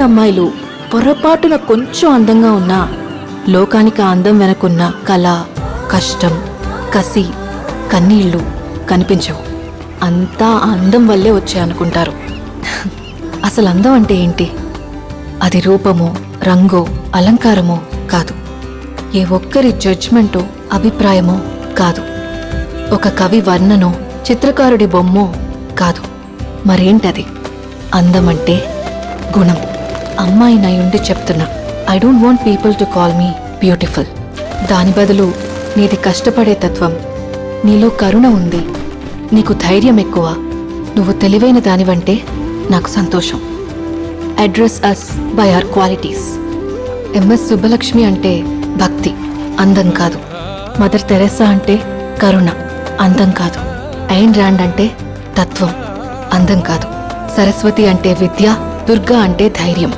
అమ్మాయిలు పొరపాటున కొంచెం అందంగా ఉన్నా లోకానికి ఆ అందం వెనకున్న కళ, కష్టం, కసి, కన్నీళ్లు కనిపించవు. అంతా ఆ అందం వల్లే వచ్చాయనుకుంటారు. అసలు అందం అంటే ఏంటి? అది రూపమో, రంగో, అలంకారమో కాదు. ఏ ఒక్కరి జడ్జ్మెంటో, అభిప్రాయమో కాదు. ఒక కవి వర్ణనో, చిత్రకారుడి బొమ్మో కాదు. మరేంటది? అందమంటే గుణం. అమ్మాయి నయుండి చెప్తున్నా, I don't want people to call me beautiful. దాని బదులు నీది కష్టపడే తత్వం, నీలో కరుణ ఉంది, నీకు ధైర్యం ఎక్కువ, నువ్వు తెలివైన దానివంటే నాకు సంతోషం. Address us by our qualities. MS Subbulakshmi అంటే భక్తి, అందం కాదు. మదర్ తెరెసా అంటే కరుణ, అందం కాదు. ఐన్ ర్యాండ్ అంటే తత్వం, అందం కాదు. సరస్వతి అంటే విద్య, దుర్గా అంటే ధైర్యం.